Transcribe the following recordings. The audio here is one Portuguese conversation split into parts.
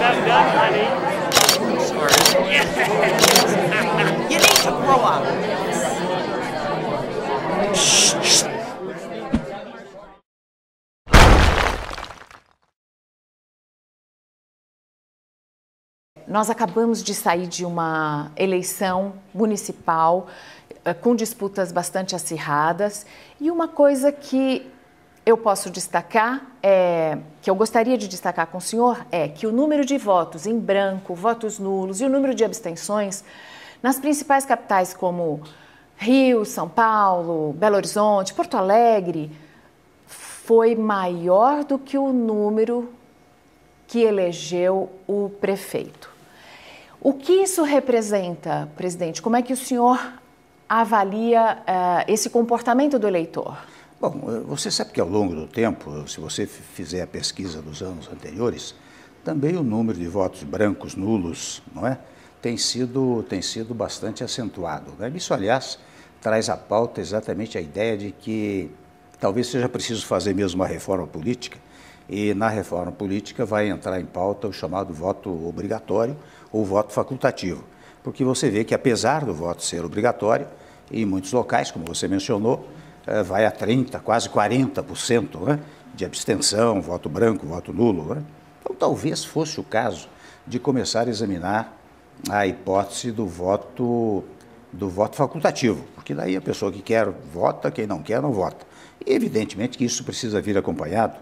You need to grow up. Nós acabamos de sair de uma eleição municipal com disputas bastante acirradas e uma coisa que eu posso destacar, que eu gostaria de destacar com o senhor, é que o número de votos em branco, votos nulos e o número de abstenções nas principais capitais como Rio, São Paulo, Belo Horizonte, Porto Alegre, foi maior do que o número que elegeu o prefeito. O que isso representa, presidente? Como é que o senhor avalia esse comportamento do eleitor? Bom, você sabe que ao longo do tempo, se você fizer a pesquisa dos anos anteriores, também o número de votos brancos, nulos, não é? tem sido bastante acentuado, né? Isso, aliás, traz à pauta exatamente a ideia de que talvez seja preciso fazer mesmo uma reforma política, e na reforma política vai entrar em pauta o chamado voto obrigatório ou voto facultativo, porque você vê que apesar do voto ser obrigatório, em muitos locais, como você mencionou, vai a 30%, quase 40%, né, de abstenção, voto branco, voto nulo, né? Então talvez fosse o caso de começar a examinar a hipótese do voto facultativo, porque daí a pessoa que quer vota, quem não quer não vota. E evidentemente que isso precisa vir acompanhado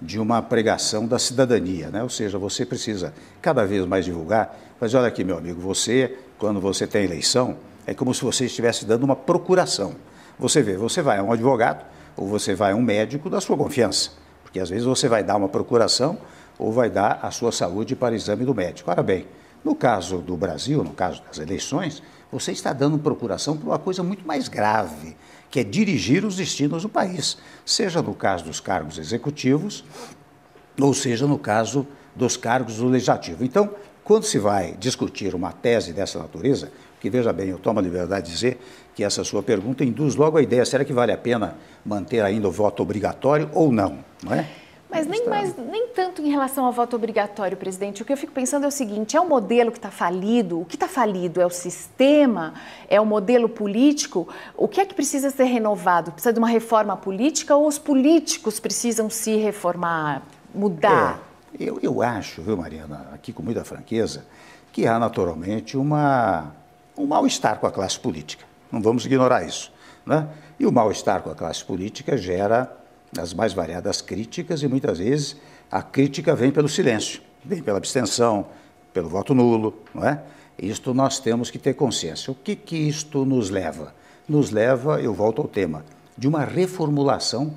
de uma pregação da cidadania, né? Ou seja, você precisa cada vez mais divulgar, mas olha aqui, meu amigo, você, quando você tem eleição, é como se você estivesse dando uma procuração. Você vê, você vai a um advogado ou você vai a um médico da sua confiança, porque às vezes você vai dar uma procuração ou vai dar a sua saúde para exame do médico. Ora bem, no caso do Brasil, no caso das eleições, você está dando procuração por uma coisa muito mais grave, que é dirigir os destinos do país, seja no caso dos cargos executivos, ou seja no caso dos cargos do legislativo. Então, quando se vai discutir uma tese dessa natureza, que veja bem, eu tomo a liberdade de dizer que essa sua pergunta induz logo a ideia, será que vale a pena manter ainda o voto obrigatório ou não, não é? Mas nem tanto em relação ao voto obrigatório, presidente. O que eu fico pensando é o seguinte, é um modelo que está falido? O que está falido é o sistema? É o modelo político? O que é que precisa ser renovado? Precisa de uma reforma política ou os políticos precisam se reformar, mudar? Eu acho, viu, Mariana, aqui com muita franqueza, que há naturalmente um mal-estar com a classe política. Não vamos ignorar isso, né? E o mal-estar com a classe política gera as mais variadas críticas e muitas vezes a crítica vem pelo silêncio, vem pela abstenção, pelo voto nulo, não é? Isto nós temos que ter consciência. O que isto nos leva? Nos leva, eu volto ao tema, de uma reformulação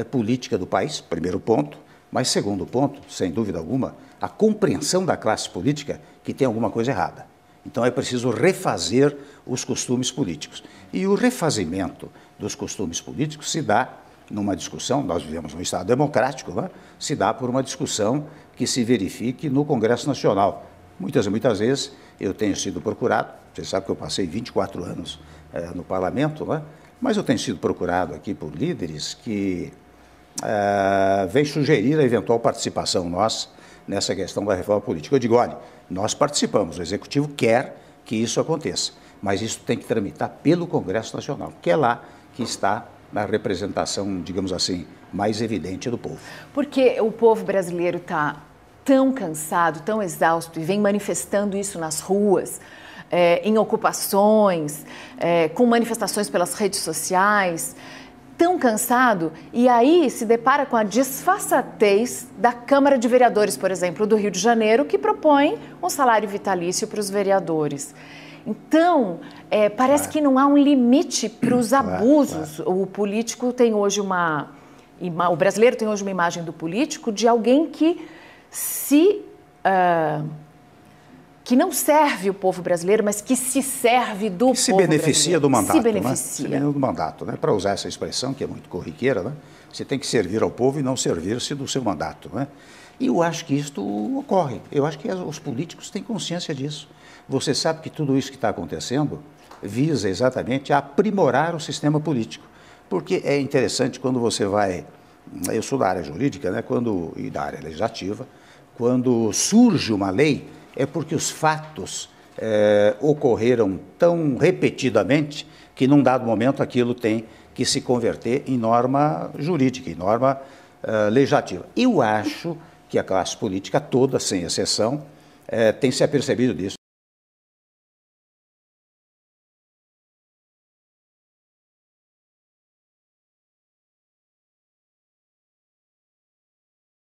política do país, primeiro ponto, mas segundo ponto, sem dúvida alguma, a compreensão da classe política que tem alguma coisa errada. Então é preciso refazer os costumes políticos. E o refazimento dos costumes políticos se dá numa discussão, nós vivemos num Estado democrático, né? Se dá por uma discussão que se verifique no Congresso Nacional. Muitas vezes eu tenho sido procurado, você sabe que eu passei 24 anos no Parlamento, né? Mas eu tenho sido procurado aqui por líderes que vêm sugerir a eventual participação nossa nessa questão da reforma política. Eu digo, olha, nós participamos, o Executivo quer que isso aconteça, mas isso tem que tramitar pelo Congresso Nacional, que é lá que está na representação, digamos assim, mais evidente do povo. Porque o povo brasileiro está tão cansado, tão exausto e vem manifestando isso nas ruas, em ocupações, com manifestações pelas redes sociais, tão cansado, e aí se depara com a disfarçatez da Câmara de Vereadores, por exemplo, do Rio de Janeiro, que propõe um salário vitalício para os vereadores. Então, parece que não há um limite para os abusos. O político tem hoje o brasileiro tem hoje uma imagem do político de alguém que que não serve o povo brasileiro, mas que se serve do povo brasileiro. Se beneficia do mandato. Se beneficia. Né? Se beneficia do mandato, né? Para usar essa expressão, que é muito corriqueira, né? Você tem que servir ao povo e não servir-se do seu mandato, né? E eu acho que isto ocorre. Eu acho que os políticos têm consciência disso. Você sabe que tudo isso que está acontecendo visa exatamente a aprimorar o sistema político. Porque é interessante quando você vai... Eu sou da área jurídica, né? E da área legislativa. quando surge uma lei, é porque os fatos ocorreram tão repetidamente que, num dado momento, aquilo tem que se converter em norma jurídica, em norma legislativa. Eu acho que a classe política toda, sem exceção, tem se apercebido disso.